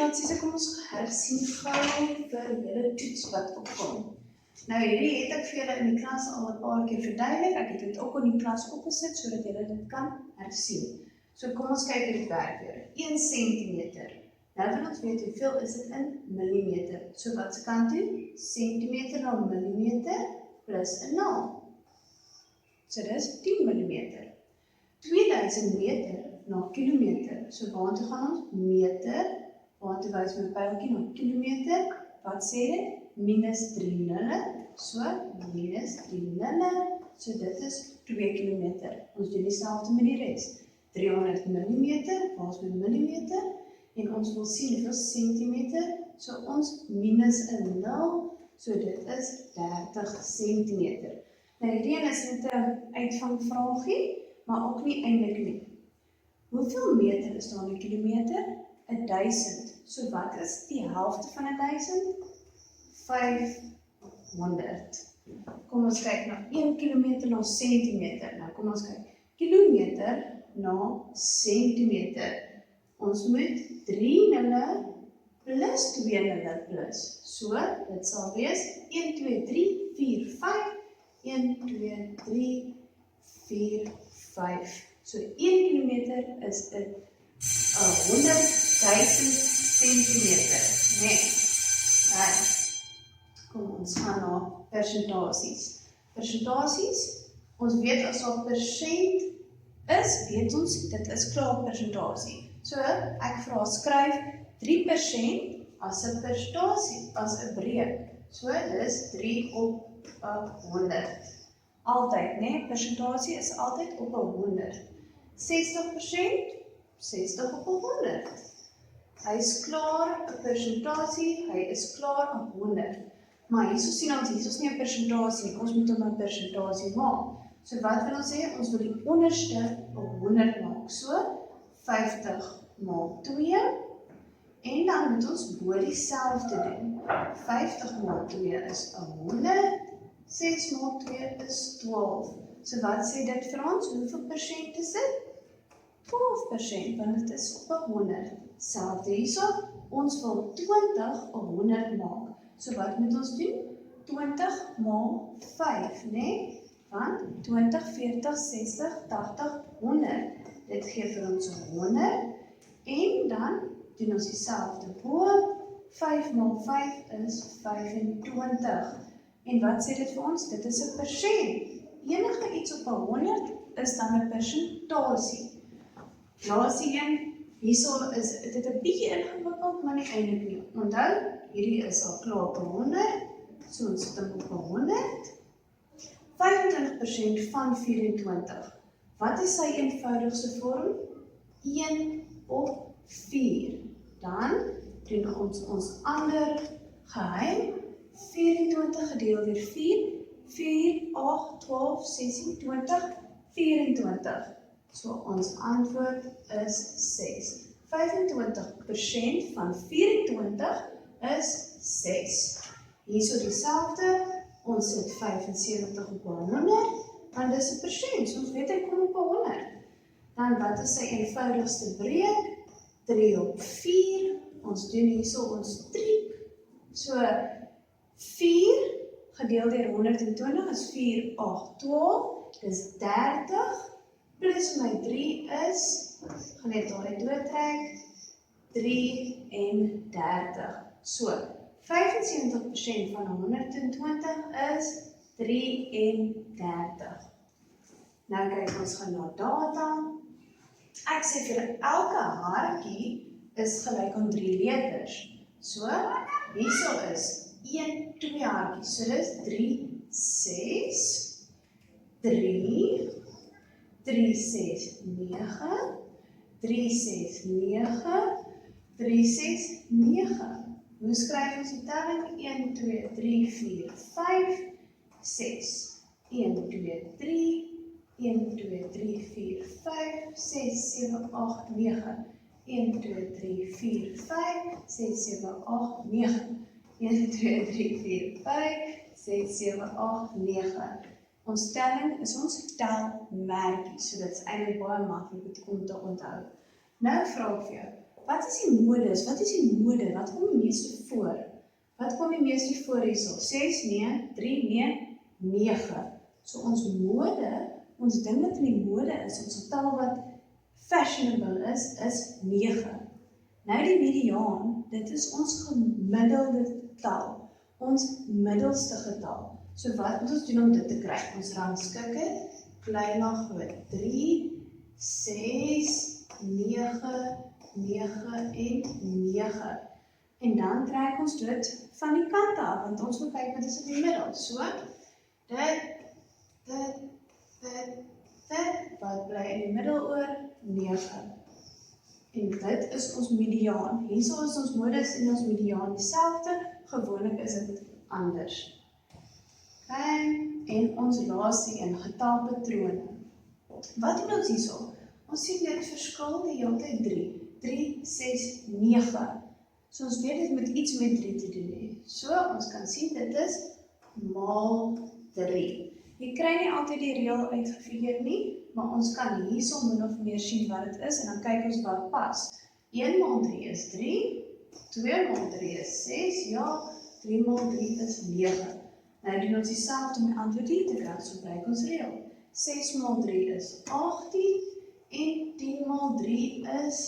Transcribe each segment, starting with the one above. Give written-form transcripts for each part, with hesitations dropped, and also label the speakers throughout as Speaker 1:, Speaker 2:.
Speaker 1: dan sê kom ons hersien gou vir julle toets wat opkom. Nou hierdie het ek vir julle in die klas al 'n paar keer verduidelik. Ek het dit ook in die klas opgesit sodat julle dit kan hersien. So kom ons kyk hoe dit werk weer. 1 centimeter. Nou wil ons weet hoeveel is dit in millimeter. So wat se kant toe? Centimeter na millimeter plus 'n 0. So dis 10 millimeter. 2000 meter na kilometer. So waartoe gaan ons? Meter. Waartoe wys my pyltjie na kilometer? Wat sê dit? Minus 3 nulle. So minus 3 nulle. So dit is 2 kilometer. Ons doen dieselfde met die res. 300 millimeter. Waar is my millimeter? En ons wil sien hoeveel centimeter. So ons minus 'n 0. So dit is 30 centimeter. Nou hierdie een is net 'n uitvangvraagie, maar ook nie eintlik nie. Hoeveel meter is daar in 'n kilometer? 1000. So wat is die helfte van 1000? 500. Kom ons kyk na 1 kilometer na centimeter. Nou kom ons kyk. Kilometer na centimeter. Ons moet 3 nulle plus 2 nulle plus. So, dit sal wees 1, 2, 3, 4, 5. 1, 2, 3, 4, 5. So 1 kilometer is 100.000 centimeter. Nee. Kom ons gaan na persentasies. Persentasies, ons weet as daar persent is, weet ons, dit is klaar persentasie. So, ek vra skryf 3% as 'n persentasie, as 'n breek. So, dis 3 op 100. Altyd, né? Persentasie is altyd op 100. 60%, 60 op 100. Hy is klaar 'n persentasie, hy is klaar op 100. Maar hierso sien ons, hierso is nie 'n persentasie nie, ons moet hom 'n persentasie maak. So wat wil ons sê? Ons wil die onderste op 100 maak. So 50 maal 2 en dan moet ons bo dieselfde doen. 50 maal 2 is 100, 6 maal 2 is 12. So wat sê dit vir ons? Hoeveel persent is dit? 12%, want dit is op 100. Selfde hierso, ons wil 20 op 100 maak. So wat moet ons doen? 20 maal 5, né? Want 20, 40, 60, 80, 100. Dit gee vir ons 100. En dan doen ons dieselfde bo. 5 maal 5 is 25. En wat sê dit vir ons? Dit is 'n persent. Enige iets op 100 is dan 'n persentasie. Laaste een, hierso is dit 'n bietjie ingewikkeld, maar nie eintlik nie. Onthou, hierdie is al klaar op 100, so ons sit hom op 100. 25% van 24. Wat is sy eenvoudigste vorm? 1 op 4. Dan doen ons ander geheim. 24 gedeel deur 4. 4, 8, 12, 16, 20, 24. So ons antwoord is 6. 25% van 24 is 6. Hierso dieselfde, ons sit 75 op 100, want dis 'n persent, so ons weet hy kom op 100. Dan wat is sy eenvoudigste breek? 3 op 4, ons doen hierso ons triek. So 4 gedeel deur 120 is 4, 8, 12, dis 30. Plus my 3 is, gaan net daai doortrek, 33. So, 75% van 120 is 33. Nou kyk ons gaan na data. Ek sê vir julle, elke hartjie is gelyk aan 3 leters. So, hierso is 1, 2 hartjies. So dis 3, 6, 3, 3, 6, 9, 3, 6, 9, 3, 6, 9. Hoe skryf ons die telling? 1, 2, 3, 4, 5, 6. 1, 2, 3, 1, 2, 3, 4, 5, 6, 7, 8, 9. 1, 2, 3, 4, 5, 6, 7, 8, 9. 1, 2, 3, 4, 5, 6, 7, 8, 9. Ons telling is ons telmerkie, so dit is eintlik baie maklik om te onthou. Nou vra ek vir jou, Wat is die modus? Wat is die mode? Wat kom die meeste voor? Wat kom die meeste voor hierso? 6, nee, 3, nee, 9. So ons mode, ons ding wat in die mode is, ons getal wat fashionable is 9. Nou die mediaan, dit is ons gemiddelde getal, ons middelste getal. So wat moet ons doen om dit te kry? Ons rangskik het, klein na groot, 3, 6, 9, 9 en 9. En dan trek ons dit van die kant af, want ons moet kyk wat is in die middel. So, dit, wat bly in die middel oor? 9. En dit is ons mediaan. Hierso is ons modus en ons mediaan dieselfde, gewoonlik is dit anders. En ons laaste een, getalpatrone. Wat doen ons hierso? Ons sien dit verskil die hele tyd 3, 6, 9. So ons weet dit moet iets met 3 te doen hê. So ons kan sien dit is maal 3. Jy kry nie altyd die reël uitgefigure nie, maar ons kan hierso min of meer sien wat dit is en dan kyk ons wat pas. 1 maal 3 is 3, 2 maal 3 is 6, ja, 3 maal 3 is 9. Nou doen ons dieselfde om die antwoord hier te kry, so gebruik ons reël. 6 maal 3 is 18 en 10 maal 3 is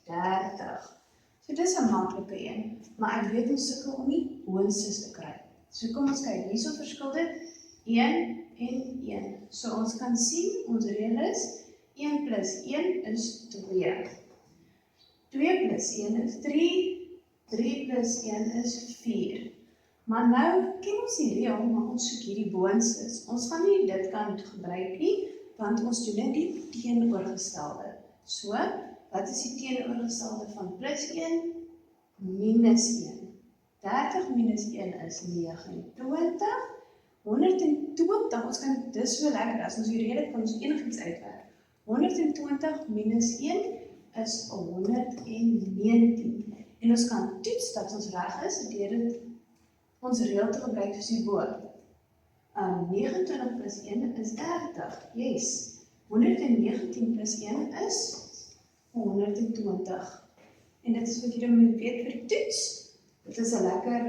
Speaker 1: 30. So dis 'n maklike een, maar ek weet ons sukkel om die boonstes te kry. So kom ons kyk, hierso verskil dit 1 en 1. So ons kan sien, ons reël is 1 plus 1 is 2. 2 plus 1 is 3, 3 plus 1 is 4. Maar nou ken ons die reël, maar ons soek hierdie boonstes. Ons gaan nie dit kan gebruik nie, want ons doen net die teenoorgestelde. So, wat is die teenoorgestelde van plus 1? Minus 1. 30 minus 1 is 29. 120, ons kan dis so lekker, as ons hier reël kan ons enigiets uitwerk. 120 minus 1 is 119. En ons kan toets dat ons reg is, deur dit ons reël te gebruik soos hierbo. 29 plus 1 is 30. Yes. 119 plus 1 is 120. En dit is wat jy dan moet weet vir die toets. Dit is 'n lekker